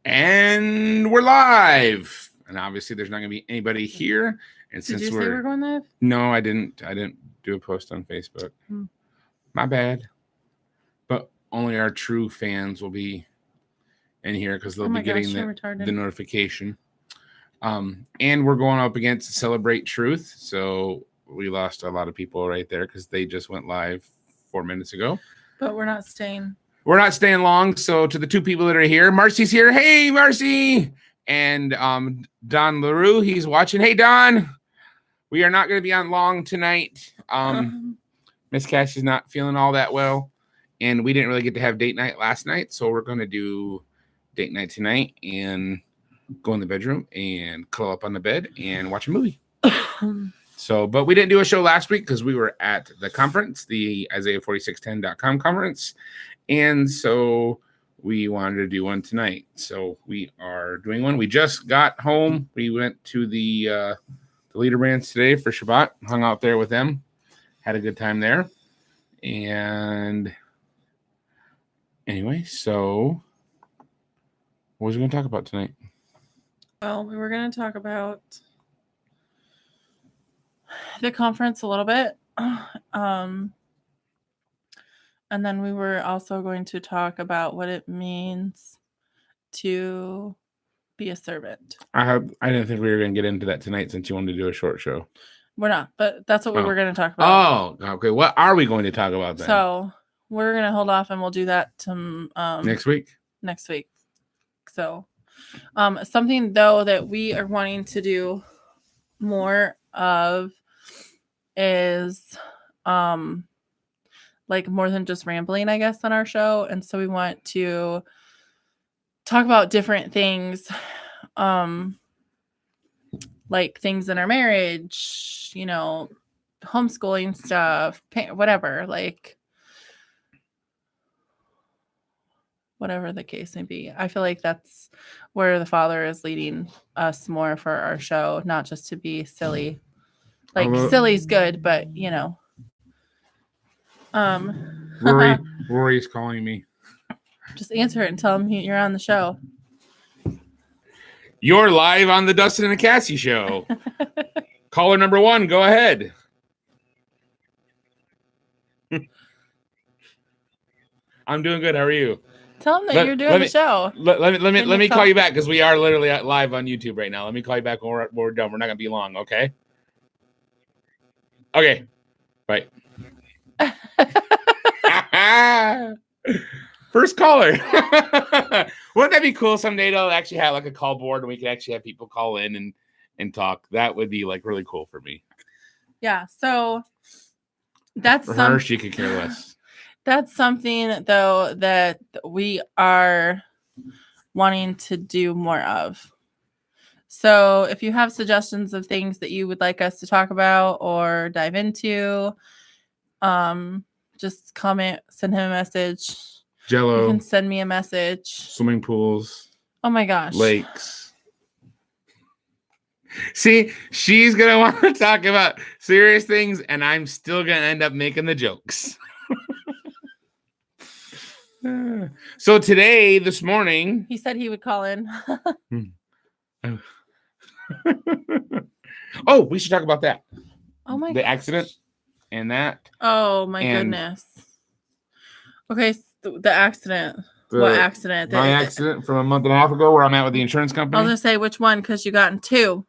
And we're live. And obviously there's not going to be anybody here. And Did you say we're going live? No, I didn't do a post on Facebook. My bad. But only our true fans will be in here because they'll be getting the notification. And we're going up against Celebrate Truth. So we lost a lot of people right there because they just went live 4 minutes ago. But we're not staying. We're not staying long. So to the two people that are here, Marcy's here. Hey, Marcy. And Don LaRue, he's watching. Hey, Don. We are not going to be on long tonight. Miss Cassie's not feeling all that well. And we didn't really get to have date night last night. So we're going to do date night tonight and go in the bedroom and curl up on the bed and watch a movie. But we didn't do a show last week because we were at the conference, the Isaiah4610.com conference. And so we wanted to do one tonight. So we are doing one. We just got home. We went to the leader bands today for Shabbat, hung out there with them, had a good time there. And anyway, so what was we going to talk about tonight? Well, we were going to talk about the conference a little bit. And then we were also going to talk about what it means to be a servant. I didn't think we were going to get into that tonight since you wanted to do a short show. We're not, but that's what we were going to talk about. Oh, okay. What are we going to talk about then? So we're going to hold off and we'll do that to next week. Next week. So something though that we are wanting to do more of is like more than just rambling, I guess, on our show. And so we want to talk about different things, like things in our marriage, homeschooling stuff, whatever, like whatever the case may be. I feel like that's where the Father is leading us more for our show, not just to be silly. Like silly's good, but Rory's calling me. Just answer it and tell him you're on the show. You're live on the Dustin and Cassie show. Caller number 1, go ahead. I'm doing good. How are you? Tell him that you're doing the show. Let me call you back because we are literally live on YouTube right now. Let me call you back when we're done. We're not gonna be long, okay? Okay. Bye. First caller. Wouldn't that be cool someday to actually have like a call board and we could actually have people call in and talk? That would be like really cool for me. Yeah. So that's for her, she could care less. That's something though that we are wanting to do more of. So if you have suggestions of things that you would like us to talk about or dive into, just comment, send him a message. Jello. You can send me a message. Swimming pools. Oh my gosh. Lakes. See, she's going to want to talk about serious things, and I'm still going to end up making the jokes. So today, this morning. He said he would call in. Oh, we should talk about that. Oh my The accident and that. Oh my goodness. Okay, so the accident. What accident? My accident from a month and a half ago where I'm at with the insurance company. I was going to say which one because you got in 2.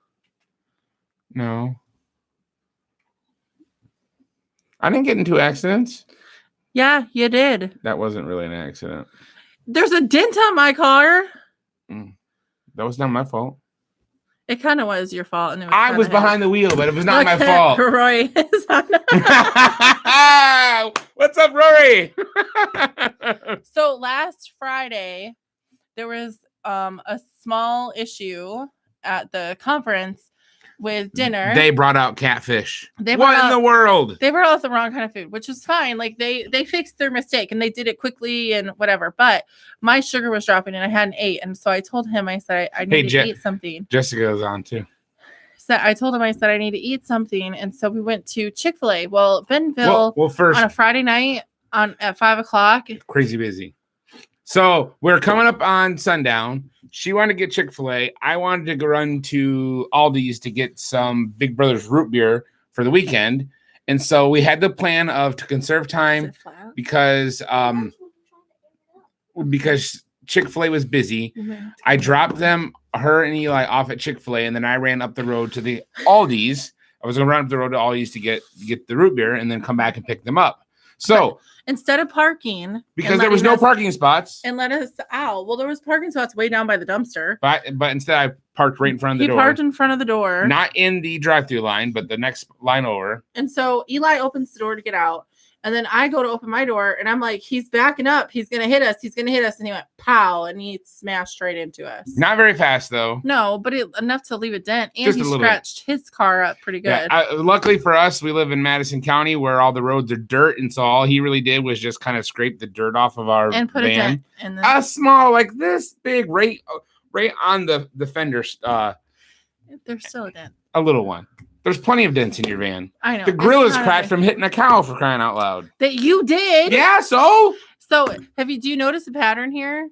No. I didn't get in 2 accidents. Yeah, you did. That wasn't really an accident. There's a dent on my car. That was not my fault. It kind of was your fault. And I was behind the wheel, but it was not my fault. Rory is on. What's up, Rory? So last Friday, there was a small issue at the conference with dinner. They brought out catfish. What in the world? They brought out the wrong kind of food, which is fine. Like they fixed their mistake and they did it quickly and whatever. But my sugar was dropping and I hadn't ate. And so I told him, I said, I need to eat something. Jessica was on too. So I told him, I said, I need to eat something. And so we went to Chick-fil-A. Well, Bentonville first, on a Friday night at 5:00. Crazy busy. So we're coming up on sundown. She wanted to get Chick-fil-A. I wanted to go run to Aldi's to get some Big Brother's root beer for the weekend. And so we had the plan to conserve time because Chick-fil-A was busy. I dropped her and Eli off at Chick-fil-A, and then I ran up the road to the Aldi's. I was going to run up the road to Aldi's to get the root beer and then come back and pick them up. So instead of parking, because there was no parking spots, and let us out. Well, there was parking spots way down by the dumpster. But instead, I parked right in front of the door. He parked in front of the door, not in the drive-through line, but the next line over. And so Eli opens the door to get out, and then I go to open my door, and I'm like, "He's backing up. He's gonna hit us. He's gonna hit us." And he went pow, and he smashed right into us. Not very fast though. No, but enough to leave a dent, and he scratched his car up pretty good. Yeah, luckily for us, we live in Madison County where all the roads are dirt, and so all he really did was just kind of scrape the dirt off of our and put van. A dent in the... A small, like this big, right on the fender. There's still a dent. A little one. There's plenty of dents in your van. I know. The grill is cracked from hitting a cow, for crying out loud. That you did? Yeah, so do you notice a pattern here?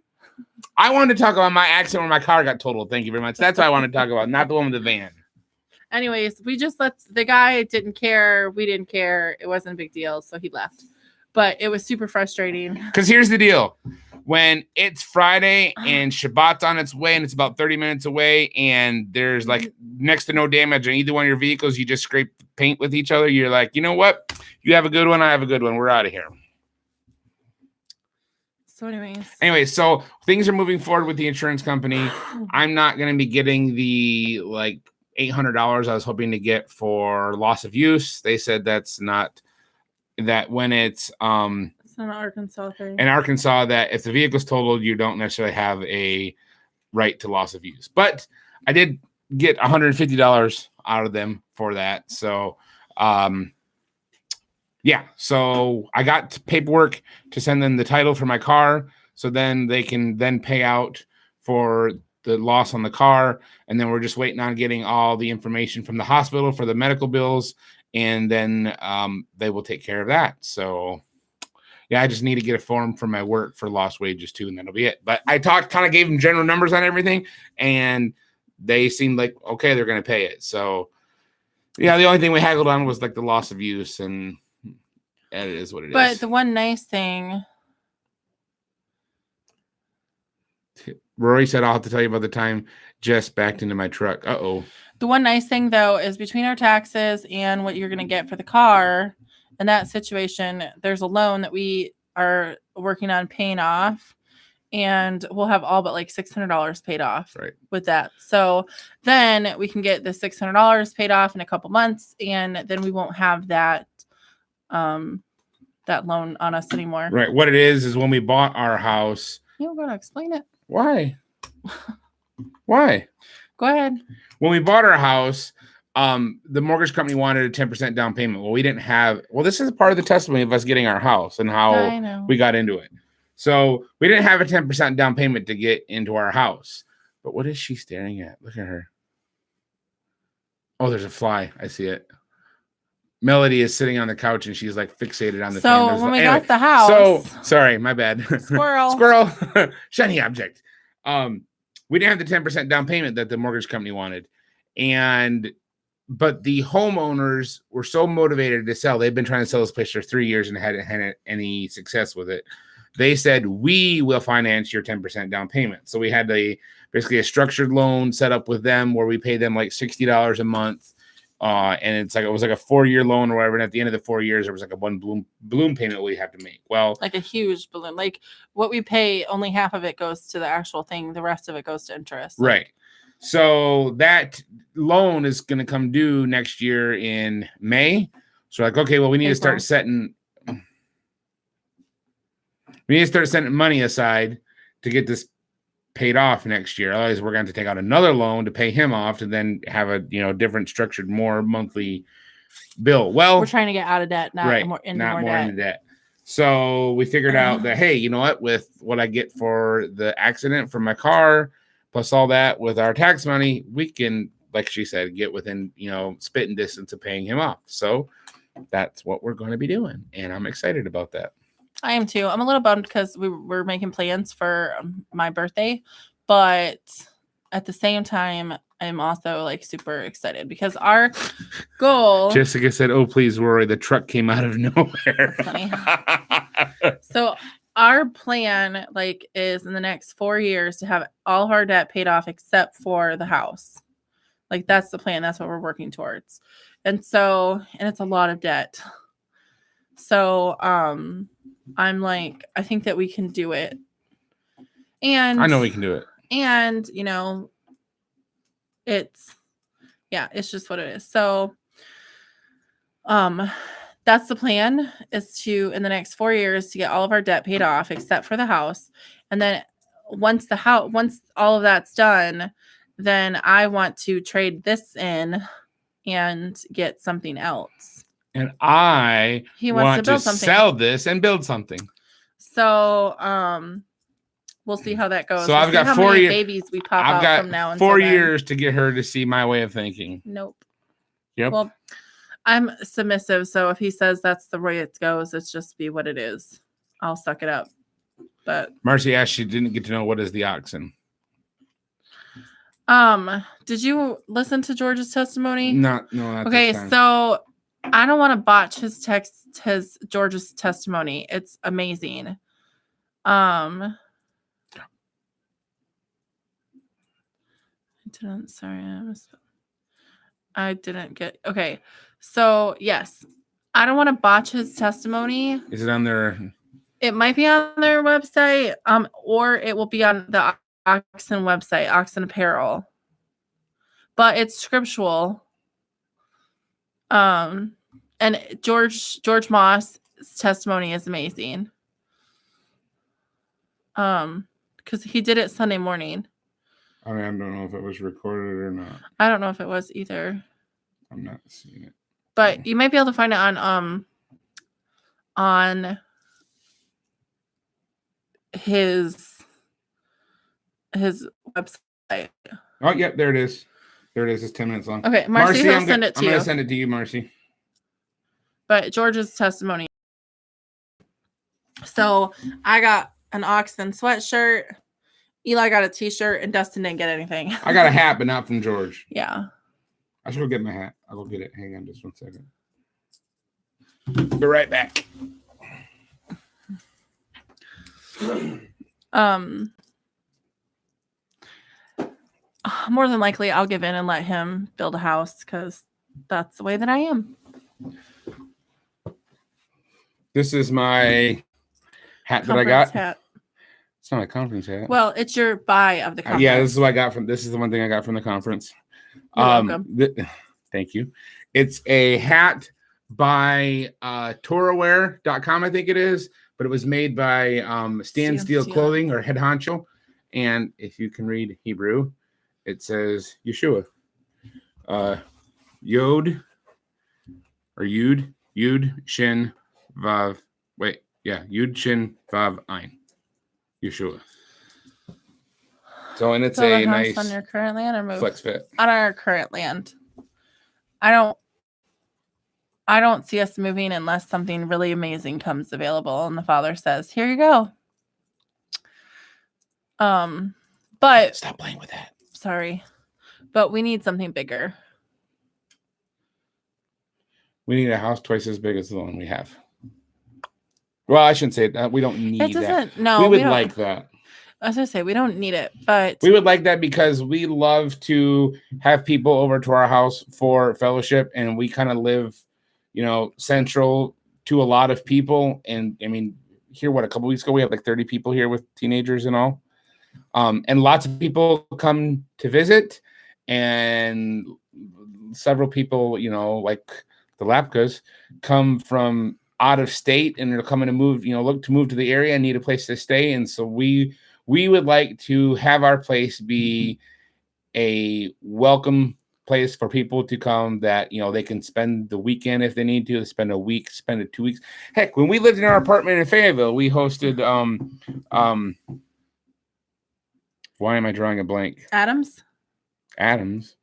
I wanted to talk about my accident where my car got totaled. Thank you very much. That's what I wanted to talk about, not the one with the van. Anyways, we just the guy didn't care. We didn't care. It wasn't a big deal, so he left. But it was super frustrating. Because here's the deal. When it's Friday and Shabbat's on its way and it's about 30 minutes away and there's like next to no damage on either one of your vehicles, you just scrape paint with each other. You're like, you know what? You have a good one. I have a good one. We're out of here. So anyways, so things are moving forward with the insurance company. I'm not going to be getting the like $800 I was hoping to get for loss of use. They said that's not that when it's an Arkansas thing. In Arkansas, that if the vehicle's totaled, you don't necessarily have a right to loss of use. But I did get $150 out of them for that. So, yeah. So I got paperwork to send them the title for my car. So then they can then pay out for the loss on the car. And then we're just waiting on getting all the information from the hospital for the medical bills. And then they will take care of that. So, yeah, I just need to get a form from my work for lost wages too, and that'll be it. But I kind of gave them general numbers on everything, and they seemed like, okay, they're going to pay it. So, yeah, the only thing we haggled on was like the loss of use, and it is what it is. But the one nice thing. Rory said, I'll have to tell you about the time Jess backed into my truck. Uh-oh. The one nice thing, though, is between our taxes and what you're going to get for the car, in that situation, there's a loan that we are working on paying off, and we'll have all but like $600 paid off with that. So then we can get the $600 paid off in a couple months, and then we won't have that that loan on us anymore. Right. What it is when we bought our house. You're going to explain it. Why? Why? Go ahead. When we bought our house, the mortgage company wanted a 10% down payment. Well, we didn't have, this is part of the testimony of us getting our house and how we got into it. So we didn't have a 10% down payment to get into our house. But what is she staring at? Look at her. Oh, there's a fly. I see it. Melody is sitting on the couch and she's like fixated on the fan. So when we got the house. So sorry, my bad. Squirrel. Squirrel. Shiny object. We didn't have the 10% down payment that the mortgage company wanted. But the homeowners were so motivated to sell. They've been trying to sell this place for 3 years and hadn't had any success with it. They said, we will finance your 10% down payment. So we had basically a structured loan set up with them where we pay them like $60 a month. And it was like a 4-year loan or whatever. And at the end of the 4 years, there was like a one balloon payment we have to make. Well, like a huge balloon, like what we pay, only half of it goes to the actual thing. The rest of it goes to interest. Right. So that loan is going to come due next year in May. So like, okay, well, we need to start setting money aside to get this paid off next year. Otherwise, we're going to take out another loan to pay him off to then have a different structured, more monthly bill. Well, we're trying to get out of debt, not more into debt. So we figured out that, hey, you know what? With what I get for the accident from my car, plus all that with our tax money, we can, like she said, get within, spitting distance of paying him off. So that's what we're going to be doing. And I'm excited about that. I am too. I'm a little bummed because we're making plans for my birthday, but at the same time, I'm also like super excited because our goal. Jessica said, "Oh, please, Rory, the truck came out of nowhere." That's funny. So our plan like is in the next 4 years to have all of our debt paid off except for the house. Like that's the plan. That's what we're working towards. And it's a lot of debt. So I'm like, I think that we can do it. And I know we can do it. And it's just what it is. So that's the plan, is to in the next 4 years to get all of our debt paid off except for the house. And then once all of that's done, then I want to trade this in and get something else. And he wants to build something. sell this and build something. So we'll see how that goes. So I've got 4 years. Babies we pop out from now until 4 years to get her to see my way of thinking. Nope. Yep. Well, I'm submissive, so if he says that's the way it goes, it's just be what it is. I'll suck it up. But Marcy asked, she didn't get to know what is the oxen. Did you listen to George's testimony? No. Okay, so I don't want to botch his George's testimony. It's amazing. I didn't get. Okay, so yes, I don't want to botch his testimony. Is it on their? It might be on their website, or it will be on the Oxen website, Oxen Apparel. But it's scriptural. And George Moss's testimony is amazing. Because he did it Sunday morning. I don't know if it was recorded or not. I don't know if it was either. I'm not seeing it. But you might be able to find it on his website. Oh, yep, there it is. There it is. It's 10 minutes long. Okay, Marcy, I'm send it to you. I'm going to send it to you, Marcy. But George's testimony. So I got an Oxen sweatshirt. Eli got a t-shirt, and Dustin didn't get anything. I got a hat, but not from George. Yeah. I should go get my hat. I'll go get it. Hang on just 1 second. Be right back. More than likely I'll give in and let him build a house because that's the way that I am. This is my hat that I got. Hat. It's not my conference hat. Well, it's your buy of the conference. Yeah, this is what I got from. This is the one thing I got from the conference. You're welcome. Thank you. It's a hat by Toraware.com, I think it is, but it was made by Stand Steel Clothing or Head Honcho. And if you can read Hebrew, it says Yeshua. Yod or Yud Shin Vav. Wait, yeah, Yud Shin Vav Ein. Yeshua. So, and it's a nice on your current land or move flex fit on our current land. I don't see us moving unless something really amazing comes available and the Father says, "Here you go." But stop playing with that. Sorry, but we need something bigger. We need a house twice as big as the one we have. Well, I shouldn't say that. We don't need that. No, we would like that. I was going to say, we don't need it, but we would like that because we love to have people over to our house for fellowship, and we kind of live, central to a lot of people. And I mean, here, a couple weeks ago, we had like 30 people here with teenagers and all. And lots of people come to visit, and several people, like the Lapkas, come from out of state, and they're coming to move, look to move to the area and need a place to stay. And so we would like to have our place be a welcome place for people to come that, they can spend the weekend if they need to, spend a week, spend it 2 weeks. Heck, when we lived in our apartment in Fayetteville, we hosted, why am I drawing a blank? Adams. Valones.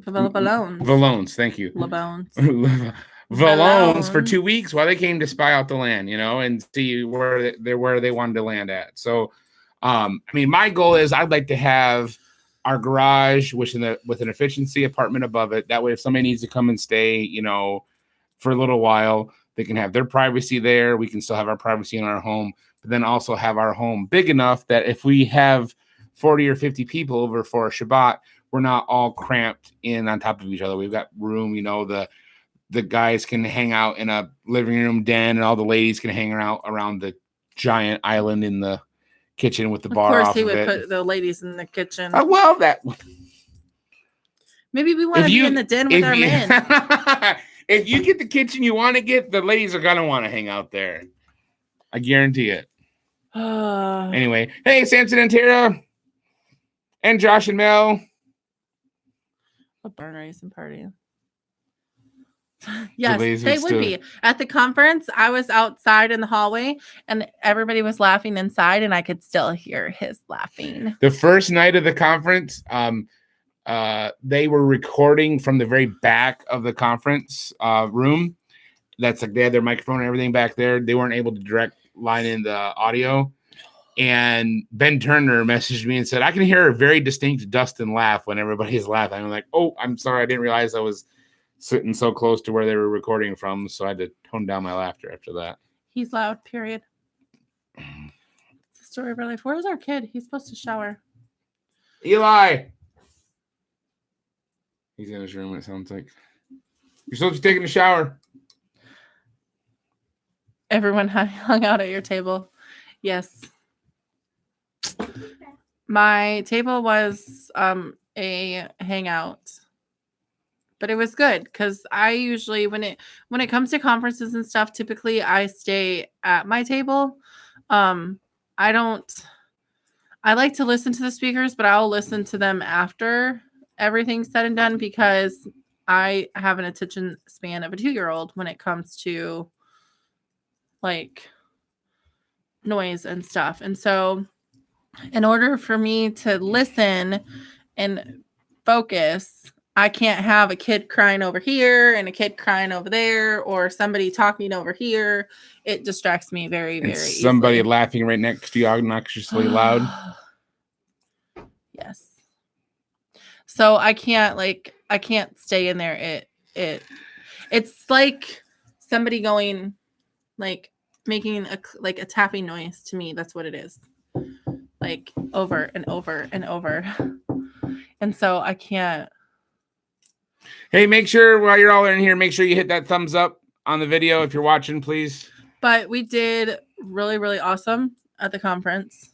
Valones. Thank you. Valones. Valones for 2 Valones. weeks while they came to spy out the land, and see where they wanted to land at. So, I mean, my goal is I'd like to have our garage with an efficiency apartment above it. That way, if somebody needs to come and stay, for a little while, they can have their privacy there. We can still have our privacy in our home, but then also have our home big enough that if we have 40 or 50 people over for a Shabbat, we're not all cramped in on top of each other. We've got room, the guys can hang out in a living room den, and all the ladies can hang out around the giant island in the kitchen with the bar off of it. Of course, he would put the ladies in the kitchen. I love that. Maybe we want to be in the den with our men. If you get the kitchen you want to get, the ladies are going to want to hang out there. I guarantee it. Anyway, hey, Samson and Tara. And Josh and Mel. A barn racing party. Yes, they would be. At the conference, I was outside in the hallway and everybody was laughing inside and I could still hear his laughing. The first night of the conference, they were recording from the very back of the conference room. That's like they had their microphone and everything back there. They weren't able to direct line in the audio. And Ben Turner messaged me and said, I can hear a very distinct Dustin laugh when everybody's laughing. I'm like, oh, I'm sorry. I didn't realize I was sitting so close to where they were recording from, so I had to tone down my laughter after that. He's loud, period. It's the story of our life. Where's our kid? He's supposed to shower. Eli! He's in his room, it sounds like. You're supposed to be taking a shower. Everyone hung out at your table. Yes. My table was a hangout. But it was good because I usually when it comes to conferences and stuff, typically I stay at my table. I like to listen to the speakers, but I'll listen to them after everything's said and done because I have an attention span of a 2-year-old when it comes to like noise and stuff. And so in order for me to listen and focus, I can't have a kid crying over here and a kid crying over there or somebody talking over here. It distracts me very, very easily. Somebody laughing right next to you obnoxiously loud. Yes. So I can't stay in there. It's like somebody going like making a tapping noise to me. That's what it is. Like over and over and over. And so I can't. Hey, make sure while you're all in here, make sure you hit that thumbs up on the video if you're watching, please. But we did really, really awesome at the conference.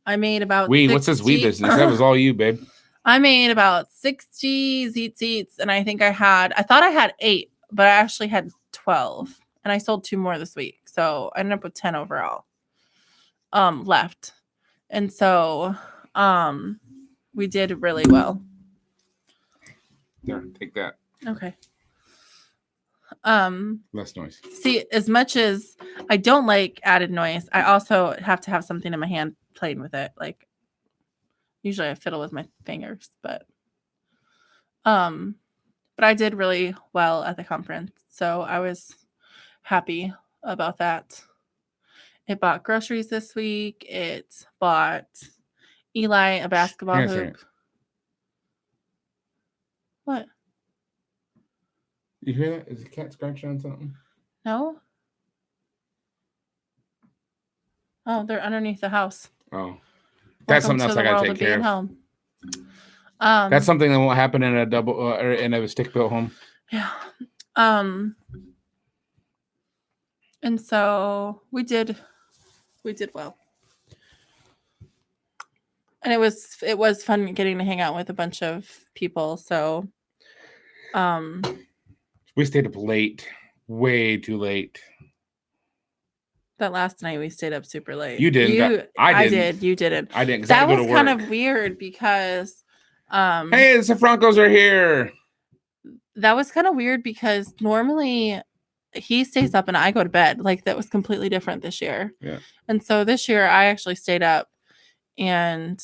I made about what's this we business? That was all you, babe. I made about 60 seats, and I thought I had 8, but I actually had 12, and I sold 2 more this week. So I ended up with 10 overall left. And so we did really well. There, take that. Okay. Less noise. See, as much as I don't like added noise, I also have to have something in my hand playing with it. Like usually I fiddle with my fingers, but I did really well at the conference. So I was happy about that. It bought groceries this week. It bought Eli a basketball hoop. What? You hear that? Is the cat scratching on something? No. Oh, they're underneath the house. Oh. That's something else I gotta take care of. Home. That's something that won't happen in a double or in a stick-built home. Yeah. And so we did well. And it was fun getting to hang out with a bunch of people. So we stayed up late, way too late. That last night we stayed up super late. You did. I did. You didn't. I didn't. That was kind of weird because hey, the Francos are here. That was kind of weird because normally he stays up and I go to bed. Like that was completely different this year. Yeah. And so this year I actually stayed up and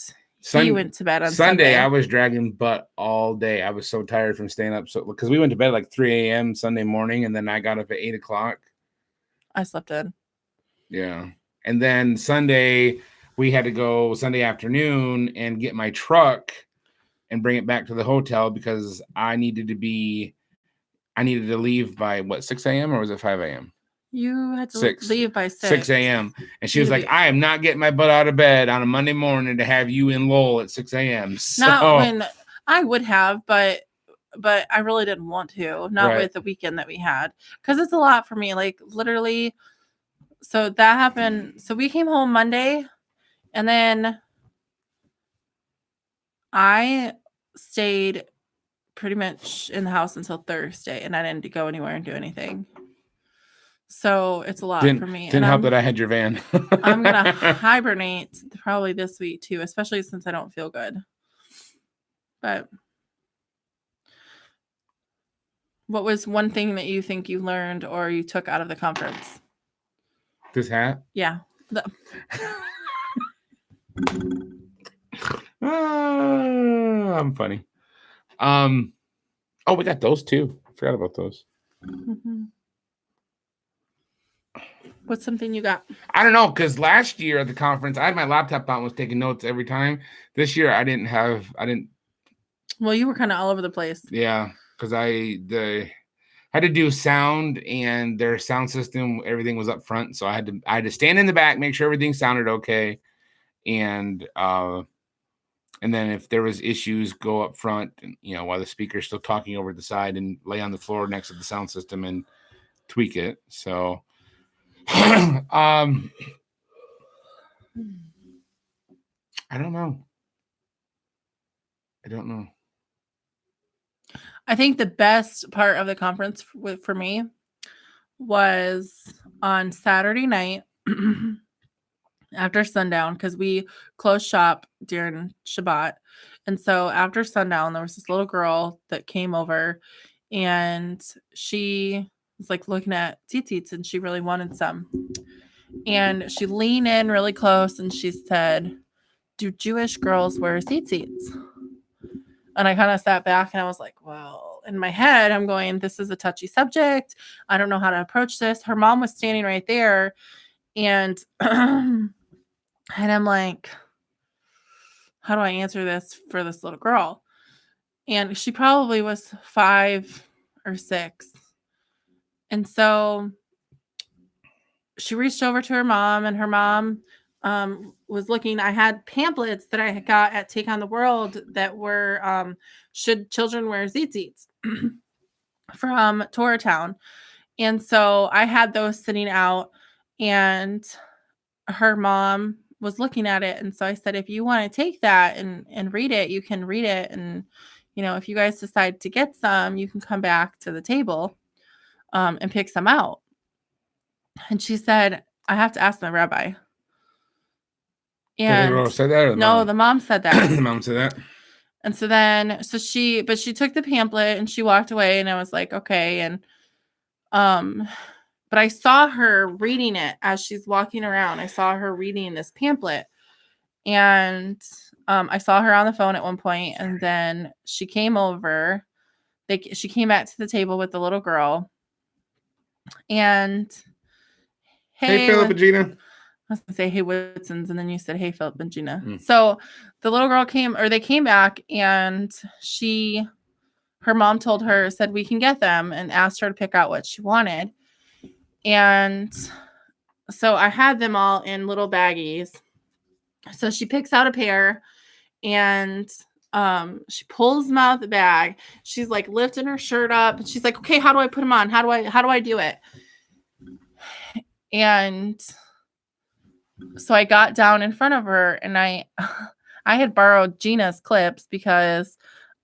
He went to bed on Sunday. Sunday. I was dragging butt all day. I was so tired from staying up. So because we went to bed at like 3 a.m. Sunday morning, and then I got up at 8 o'clock. I slept in. Yeah. And then Sunday, we had to go Sunday afternoon and get my truck and bring it back to the hotel because I needed to leave by what, 6 a.m. or was it 5 a.m.? You had to leave by 6 a.m. And she was like, I am not getting my butt out of bed on a Monday morning to have you in Lowell at 6 a.m. So, not when I would have, but I really didn't want to, not Right. with the weekend that we had, because it's a lot for me, like literally. So that happened. So we came home Monday, and then I stayed pretty much in the house until Thursday, and I didn't go anywhere and do anything. So it's a lot for me. Didn't help that I had your van. I'm gonna hibernate probably this week too, especially since I don't feel good. But what was one thing that you think you learned or you took out of the conference? This hat? Yeah. I'm funny. Oh, we got those too. I forgot about those. Mm-hmm. What's something you got? I don't know, because last year at the conference, I had my laptop out and was taking notes every time. This year, I didn't. Well, you were kind of all over the place. Yeah, because I had to do sound, and their sound system, everything was up front, so I had to stand in the back, make sure everything sounded okay, and then if there was issues, go up front, and while the speaker's still talking over the side, and lay on the floor next to the sound system and tweak it. So, I don't know. I think the best part of the conference for me was on Saturday night after sundown, because we closed shop during Shabbat. And so after sundown, there was this little girl that came over, and she was like looking at tzitzits, and she really wanted some. And she leaned in really close and she said, "Do Jewish girls wear tzitzits?" And I kind of sat back and I was like, well, in my head, I'm going, this is a touchy subject. I don't know how to approach this. Her mom was standing right there. And, and I'm like, how do I answer this for this little girl? And she probably was 5 or 6. And so she reached over to her mom, and her mom was looking. I had pamphlets that I got at Take on the World that were should children wear tzitzits from Torah Town. And so I had those sitting out, and her mom was looking at it. And so I said, if you want to take that and read it, you can read it. And, if you guys decide to get some, you can come back to the table and pick some out. And she said, I have to ask my rabbi. And said that, or no, the mom said that. The mom said that. And so she took the pamphlet and she walked away, and I was like, okay. And, but I saw her reading it as she's walking around. I saw her reading this pamphlet, and, I saw her on the phone at one point, and then she came over. She came back to the table with the little girl, and hey Philip and Gina. I was gonna say, hey, Woodsons, and then you said, hey, Philip and Gina. So the little girl they came back, and her mom told her, said, we can get them, and asked her to pick out what she wanted. And so I had them all in little baggies. So she picks out a pair, and she pulls them out of the bag. She's like lifting her shirt up, and she's like, okay, how do I put them on? How do I do it? And so I got down in front of her, and I had borrowed Gina's clips because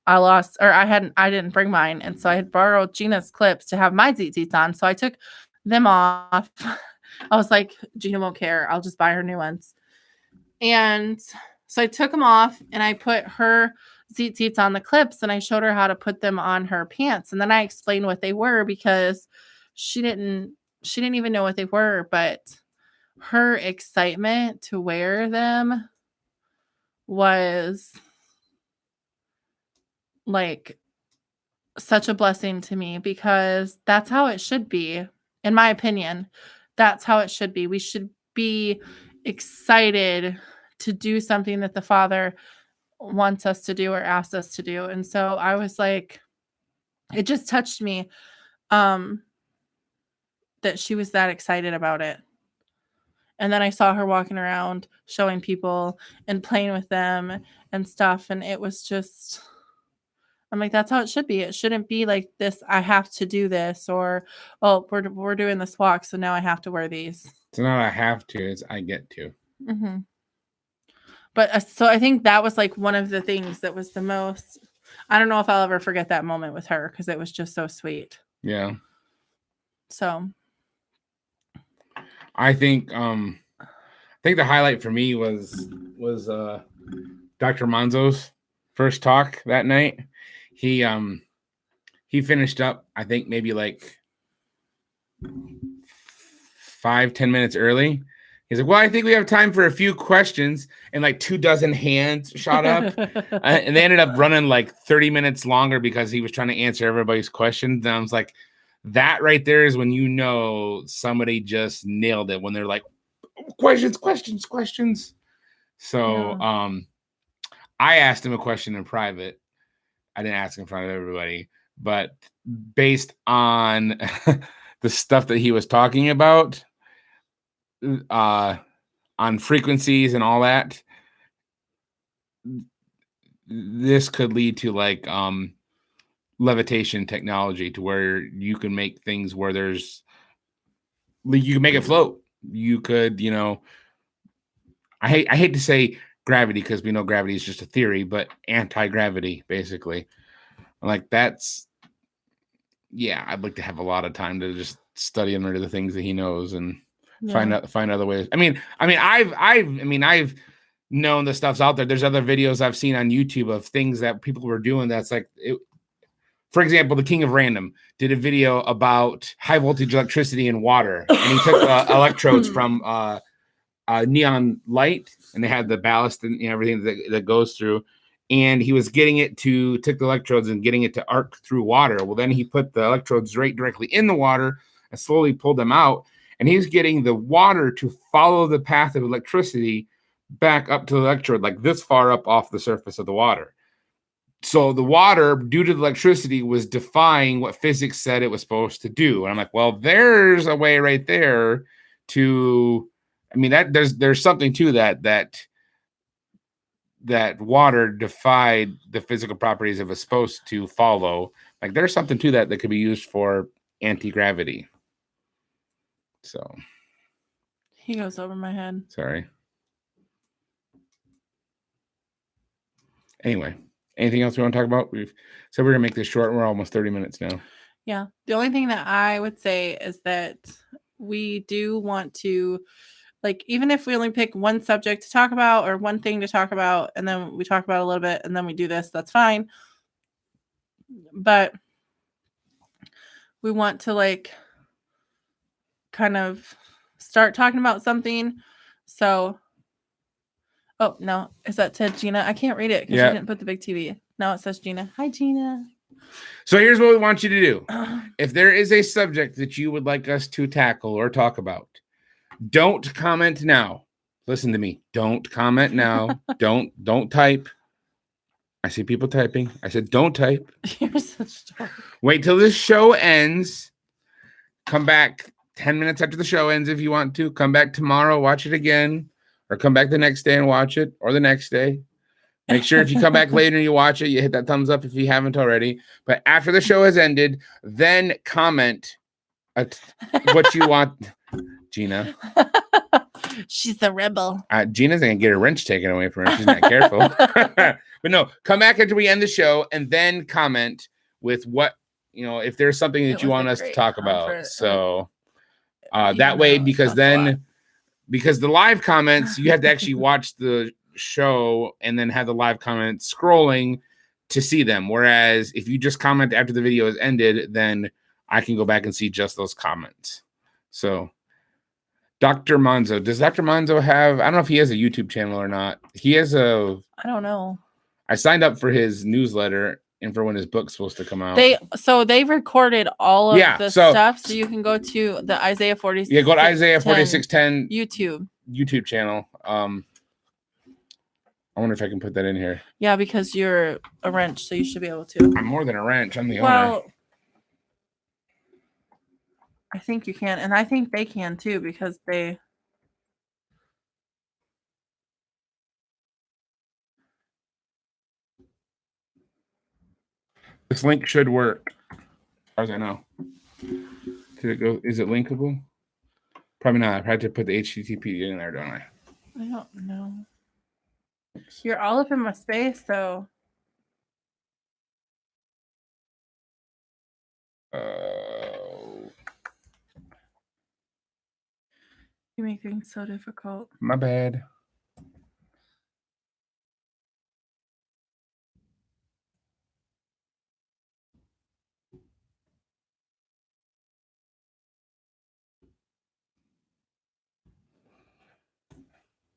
I didn't bring mine. And so I had borrowed Gina's clips to have my tzitzits on. So I took them off. I was like, Gina won't care. I'll just buy her new ones. And so I took them off, and I put her tzitzits on the clips, and I showed her how to put them on her pants. And then I explained what they were, because she didn't even know what they were, but her excitement to wear them was like such a blessing to me, because that's how it should be. In my opinion, that's how it should be. We should be excited to do something that the Father wants us to do or asks us to do. And so I was like, it just touched me that she was that excited about it. And then I saw her walking around showing people and playing with them and stuff. And it was just, I'm like, that's how it should be. It shouldn't be like this, I have to do this, or, oh, we're doing this walk, so now I have to wear these. It's not I have to, it's I get to. Mm-hmm. But so I think that was like one of the things that was the most, I don't know if I'll ever forget that moment with her, because it was just so sweet. Yeah. So I think the highlight for me was Dr. Manzo's first talk that night. He finished up, I think maybe like 5-10 minutes early. He's like, well, I think we have time for a few questions, and like 24 hands shot up. And they ended up running like 30 minutes longer because he was trying to answer everybody's questions. And I was like, that right there is when you know somebody just nailed it, when they're like, questions. So Yeah. I asked him a question in private. I didn't ask in front of everybody, but based on the stuff that he was talking about, on frequencies and all that, this could lead to like levitation technology, to where you can make things where you can make it float. You could, I hate to say gravity, because we know gravity is just a theory, but anti-gravity, basically. Like that's, yeah, I'd like to have a lot of time to just study under the things that he knows and find other ways. I mean, I've known the stuff's out there. There's other videos I've seen on YouTube of things that people were doing. That's like, for example, the King of Random did a video about high voltage electricity and water, and he took electrodes from neon light, and they had the ballast and everything that goes through. And he was took the electrodes and getting it to arc through water. Well, then he put the electrodes directly in the water and slowly pulled them out. And he was getting the water to follow the path of electricity back up to the electrode, like this far up off the surface of the water. So the water, due to the electricity, was defying what physics said it was supposed to do. And I'm like, well, there's a way right there to, I mean, that there's something to that water defied the physical properties it was supposed to follow. Like there's something to that could be used for anti-gravity. So he goes over my head. Sorry. Anyway, anything else we want to talk about? We've said we're gonna make this short. We're almost 30 minutes now. Yeah. The only thing that I would say is that we do want to, like, even if we only pick one subject to talk about or one thing to talk about, and then we talk about a little bit and then we do this, that's fine. But we want to like kind of start talking about something. So, oh no, is that said Gina? I can't read it because you didn't put the big TV. No, it says Gina. Hi, Gina. So here's what we want you to do. If there is a subject that you would like us to tackle or talk about, don't comment now. Listen to me. Don't comment now. Don't type. I see people typing. I said, don't type. You're such a dork. Wait till this show ends. Come back 10 minutes after the show ends if you want to. Come back tomorrow, watch it again. Or come back the next day and watch it. Or the next day. Make sure if you come back later and you watch it, you hit that thumbs up if you haven't already. But after the show has ended, then comment what you want. Gina. She's a rebel. Gina's going to get her wrench taken away from her. She's not careful. But no, come back after we end the show and then comment with what, if there's something that you want us to talk about. So that way, because the live comments, you have to actually watch the show and then have the live comments scrolling to see them. Whereas if you just comment after the video has ended, then I can go back and see just those comments. So Dr. Monzo. Does Dr. Monzo have? I don't know if he has a YouTube channel or not. He has a. I don't know. I signed up for his newsletter and for when his book's supposed to come out. They recorded all of the stuff, so you can go to the Isaiah 46. Yeah, go to Isaiah 46:10 YouTube channel. I wonder if I can put that in here. Yeah, because you're a wrench, so you should be able to. I'm more than a wrench. I'm the owner. I think you can, and I think they can too, because they. This link should work. How does I know? Did it go? Is it linkable? Probably not. I had to put the HTTP in there, don't I? I don't know. You're all up in my space, so. You make things so difficult. My bad.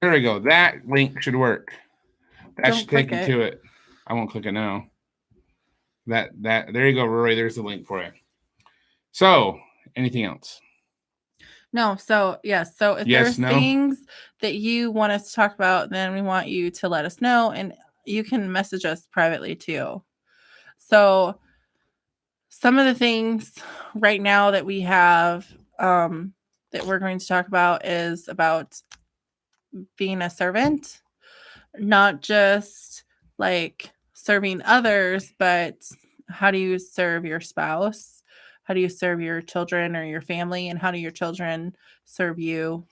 There we go. That link should work. That should take you to it. I won't click it now. That there you go, Rory. There's the link for you. So, anything else? No. So yes. So if there's things that you want us to talk about, then we want you to let us know, and you can message us privately too. So some of the things right now that we have that we're going to talk about is about being a servant, not just like serving others, but how do you serve your spouse? How do you serve your children or your family? And how do your children serve you?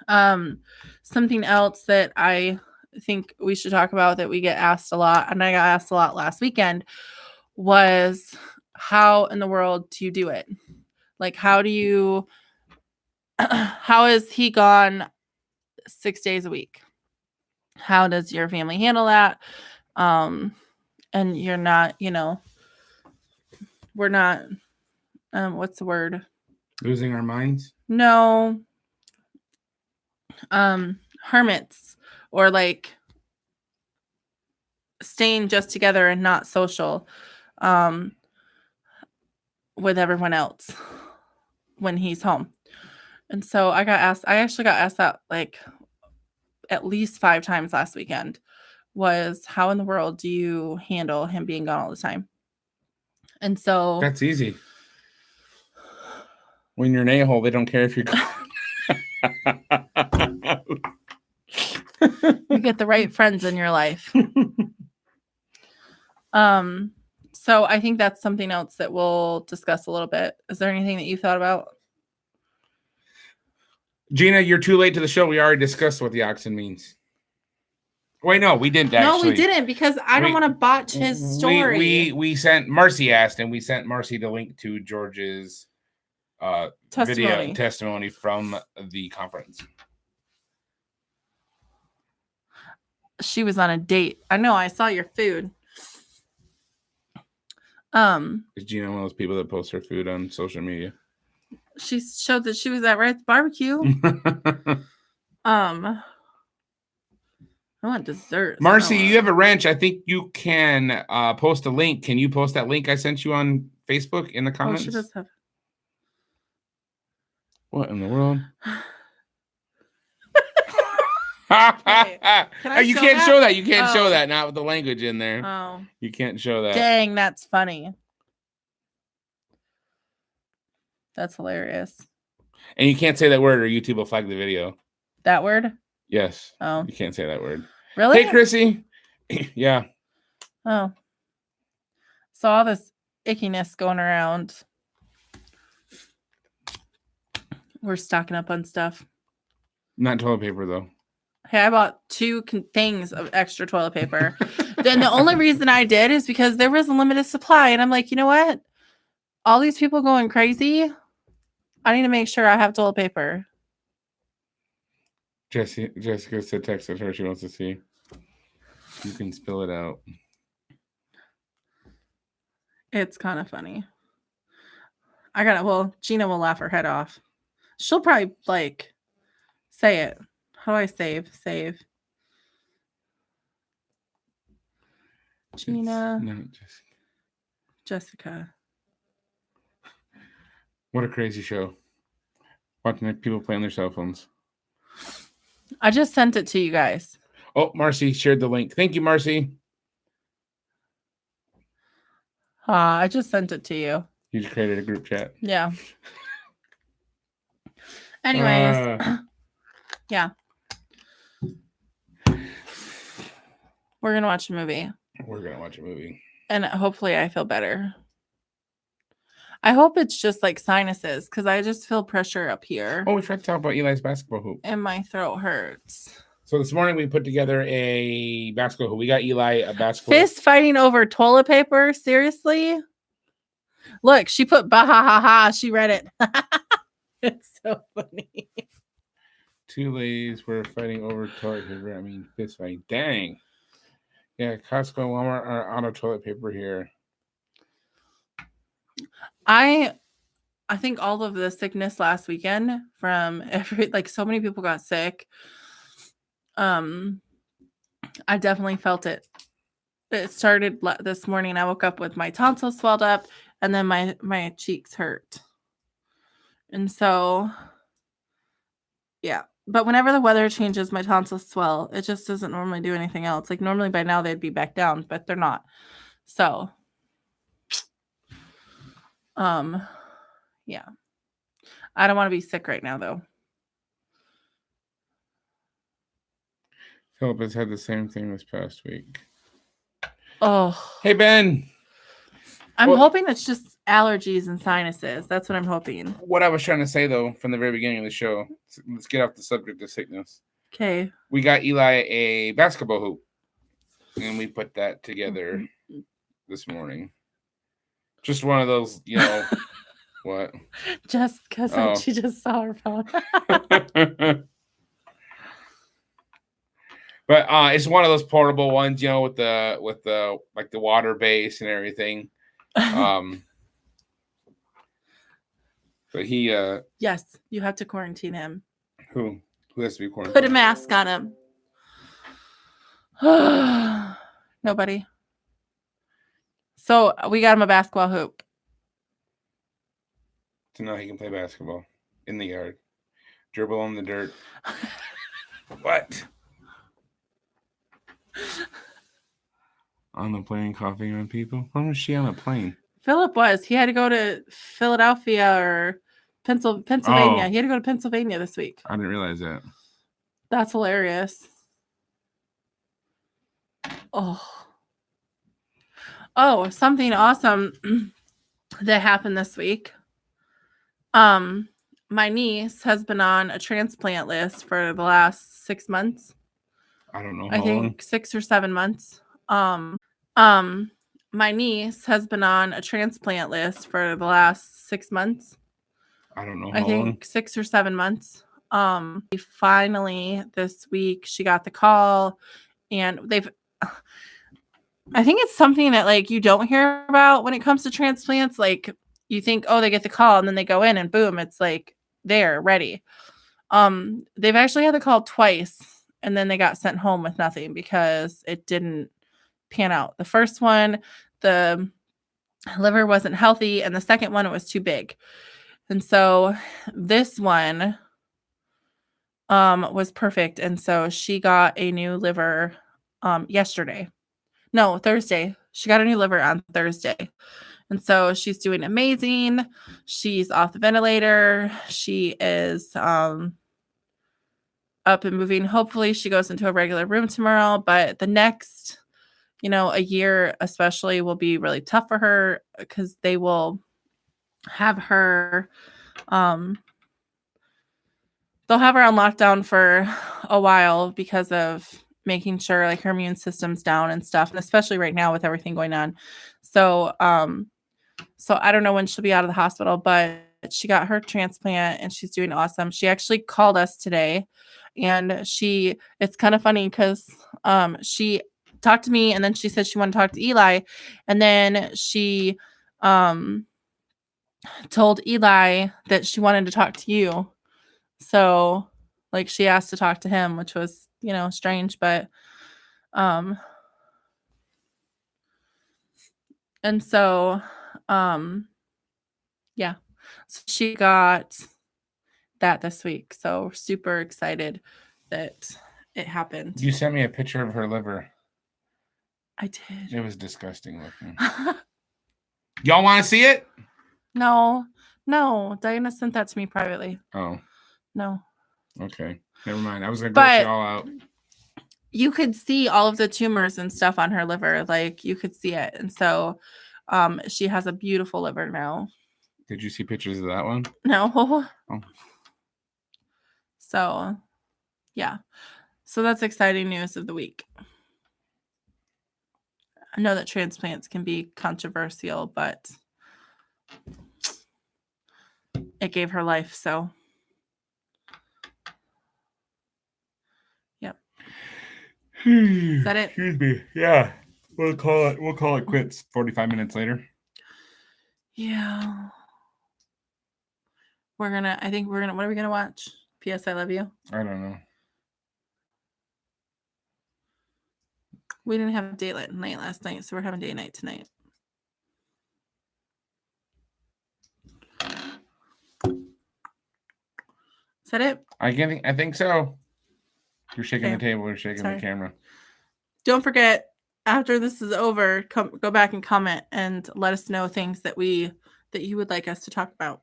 Something else that I think we should talk about that we get asked a lot, and I got asked a lot last weekend, was how in the world do you do it? Like, how is he gone 6 days a week? How does your family handle that? And you're not, we're not, what's the word? Losing our minds? No. Hermits, or like staying just together and not social with everyone else when he's home. And so I actually got asked that like at least 5 times last weekend, was how in the world do you handle him being gone all the time? And so that's easy. When you're an a-hole, they don't care if you're gone. You get the right friends in your life. So I think that's something else that we'll discuss a little bit. Is there anything that you thought about? Gina, you're too late to the show. We already discussed what the oxen means. Wait, no, we didn't actually. No, we didn't, because I don't want to botch his story. We sent Marcy asked, and we sent Marcy the link to George's video testimony from the conference. She was on a date. I know. I saw your food. Is Gina one of those people that posts her food on social media? She showed that she was at Red's barbecue. I want dessert. Marcy, you have a wrench. I think you can post a link. Can you post that link I sent you on Facebook in the comments? Oh, she does have. What in the world? You can't show that. You can't show that. Not with the language in there. Oh. You can't show that. Dang, that's funny. That's hilarious. And you can't say that word or YouTube will flag the video. That word? Yes. Oh. You can't say that word. Really? Hey, Chrissy. Yeah. Oh. So all this ickiness going around. We're stocking up on stuff. Not toilet paper, though. Hey, I bought 2 things of extra toilet paper. Then the only reason I did is because there was a limited supply. And I'm like, you know what? All these people going crazy. I need to make sure I have toilet paper. Jessica said texted her. She wants to see. You can spill it out. It's kind of funny. Gina will laugh her head off. She'll probably like say it. How do I save? Save. Gina. No, Jessica. What a crazy show. Watching people play on their cell phones. I just sent it to you guys. Oh, Marcy shared the link. Thank you, Marcy. I just sent it to you. You just created a group chat. Yeah. Anyways, yeah. We're going to watch a movie. We're going to watch a movie. And hopefully I feel better. I hope it's just like sinuses because I just feel pressure up here. Oh, we forgot to talk about Eli's basketball hoop. And my throat hurts. So this morning we put together a basketball hoop. We got Eli a basketball Fist fighting over toilet paper? Seriously? Look, she put bah ha ha ha. She read it. It's so funny. Two ladies were fighting over toilet paper. I mean, fist fighting. Dang. Yeah, Costco and Walmart are out of toilet paper here. I think all of the sickness last weekend from so many people got sick. I definitely felt it. It started this morning. I woke up with my tonsils swelled up and then my cheeks hurt. And so, yeah. But whenever the weather changes, my tonsils swell. It just doesn't normally do anything else. Like normally by now they'd be back down, but they're not. So, yeah. I don't want to be sick right now, though. Philip has had the same thing this past week. Oh. Hey, Ben. I'm hoping it's just allergies and sinuses. That's what I'm hoping. What I was trying to say, though, from the very beginning of the show, let's get off the subject of sickness. Okay. We got Eli a basketball hoop, and we put that together this morning. Just one of those, what? Just because she just saw her phone. But it's one of those portable ones, with the like the water base and everything. But he yes, you have to quarantine him. Who has to be quarantined? Put a mask on him. Nobody. So we got him a basketball hoop. So now he can play basketball in the yard. Dribble on the dirt. What? On the plane coughing on people? When was she on a plane? Philip was. He had to go to Philadelphia or Pennsylvania. He had to go to Pennsylvania this week. I didn't realize that. That's hilarious. Oh, something awesome that happened this week. My niece has been on a transplant list for the last 6 months. I don't know. I think long. 6 or 7 months. My niece has been on a transplant list for the last 6 months. I don't know. I think 6 or 7 months. Finally this week she got the call, and I think it's something that like you don't hear about when it comes to transplants. Like you think, oh, they get the call and then they go in and boom, it's like they're ready. They've actually had the call twice and then they got sent home with nothing because it didn't pan out. The first one, the liver wasn't healthy, and the second one, it was too big. And so this one was perfect. And so she got a new liver Thursday. She got a new liver on Thursday. And so she's doing amazing. She's off the ventilator. She is up and moving. Hopefully she goes into a regular room tomorrow. But the next, a year especially will be really tough for her because they will have her they'll have her on lockdown for a while because of making sure like her immune system's down and stuff, and especially right now with everything going on. So I don't know when she'll be out of the hospital, but she got her transplant and she's doing awesome. She actually called us today, and it's kind of funny because she talked to me and then she said she wanted to talk to Eli, and then she told Eli that she wanted to talk to you. So, like, she asked to talk to him, which was, strange, but, and so, yeah. So she got that this week. So we're super excited that it happened. You sent me a picture of her liver. I did. It was disgusting looking. Y'all want to see it? No. Diana sent that to me privately. Oh. No. Okay. Never mind. I was going to gross y'all out. You could see all of the tumors and stuff on her liver. Like, you could see it. And so she has a beautiful liver now. Did you see pictures of that one? No. Oh. So, yeah. So that's exciting news of the week. I know that transplants can be controversial, but it gave her life. So, yep. Is that it? Excuse me. Yeah. We'll call it quits 45 minutes later. Yeah. What are we gonna watch? P.S. I Love You? I don't know. We didn't have date night last night, so we're having date night tonight. Is that it? I think so. You're shaking the table. You're shaking the camera. Don't forget, after this is over, go back and comment and let us know things that you would like us to talk about.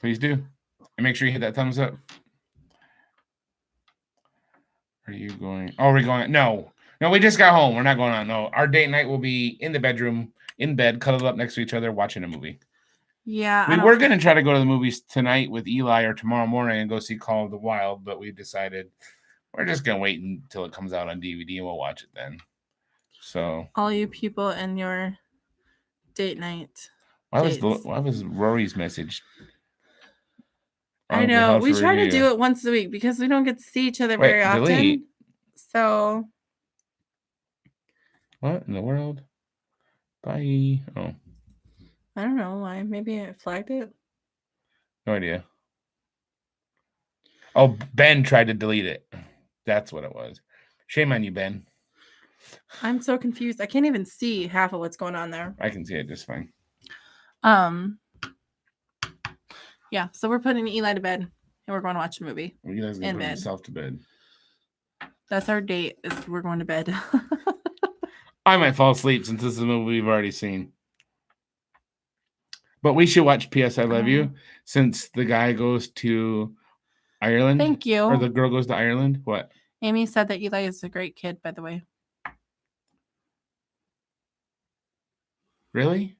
Please do. And make sure you hit that thumbs up. Are you going? Oh, we're going. No, we just got home. We're not going on. No, our date night will be in the bedroom, in bed, cuddled up next to each other, watching a movie. Yeah. We were going to try to go to the movies tonight with Eli or tomorrow morning and go see Call of the Wild, but we decided we're just going to wait until it comes out on DVD and we'll watch it then. So, all you people in your date night. Why was Rory's message? I know. We try to do it once a week because we don't get to see each other very often. Delete. So. What in the world? Bye. Oh. I don't know why. Maybe I flagged it. No idea. Oh, Ben tried to delete it. That's what it was. Shame on you, Ben. I'm so confused. I can't even see half of what's going on there. I can see it just fine. Yeah, so we're putting Eli to bed and we're going to watch a movie. Eli's going to put himself to bed. That's our date. We're going to bed. I might fall asleep since this is a movie we've already seen. But we should watch P.S. I Love You since the guy goes to Ireland. Thank you. Or the girl goes to Ireland. What? Amy said that Eli is a great kid, by the way. Really?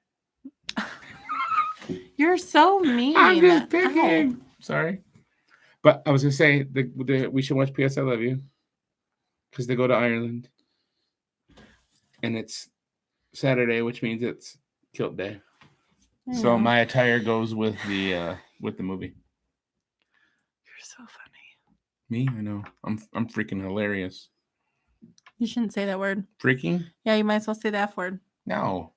You're so mean. I'm just picking. Sorry. But I was going to say we should watch P.S. I Love You because they go to Ireland. And it's Saturday, which means it's kilt day. So my attire goes with the movie. You're so funny. Me? I know. I'm freaking hilarious. You shouldn't say that word. Freaking? Yeah, you might as well say the F word. No.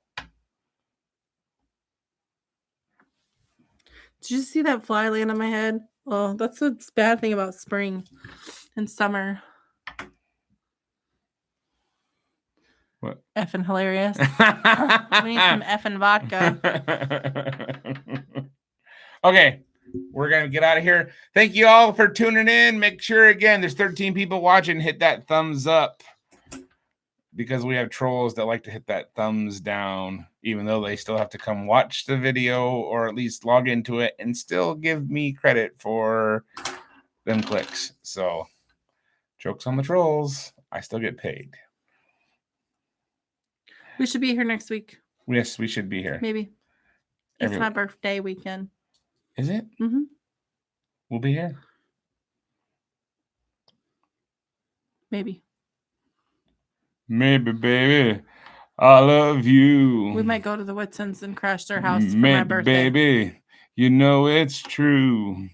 Did you see that fly land on my head? Oh, that's the bad thing about spring and summer. What? Effing hilarious. We need some effing vodka. Okay. We're going to get out of here. Thank you all for tuning in. Make sure, again, there's 13 people watching. Hit that thumbs up because we have trolls that like to hit that thumbs down, even though they still have to come watch the video or at least log into it and still give me credit for them clicks. So, jokes on the trolls. I still get paid. We should be here next week. Yes, we should be here. Maybe. It's my birthday weekend. Is it? Mm-hmm. We'll be here. Maybe. Maybe, baby. I love you. We might go to the Whitsons and crash their house for my birthday. Baby. You know it's true.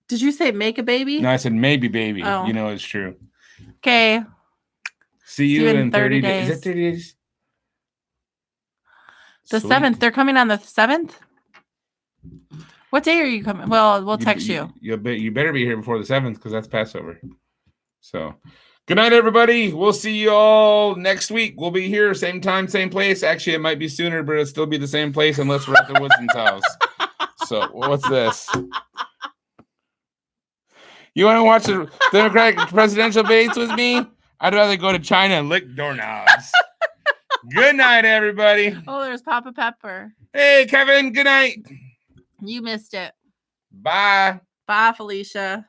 Did you say make a baby? No, I said maybe, baby. Oh. You know it's true. Okay. See you in 30 days. Is that 30 days? The 7th. They're coming on the 7th? What day are you coming? Well, we'll text you. You better be here before the 7th because that's Passover. So, good night, everybody. We'll see you all next week. We'll be here, same time, same place. Actually, it might be sooner, but it'll still be the same place unless we're at the Woodson's house. So, what's this? You want to watch the Democratic presidential debates with me? I'd rather go to China and lick doorknobs. Good night, everybody. Oh, there's Papa Pepper. Hey, Kevin. Good night. You missed it. Bye. Bye, Felicia.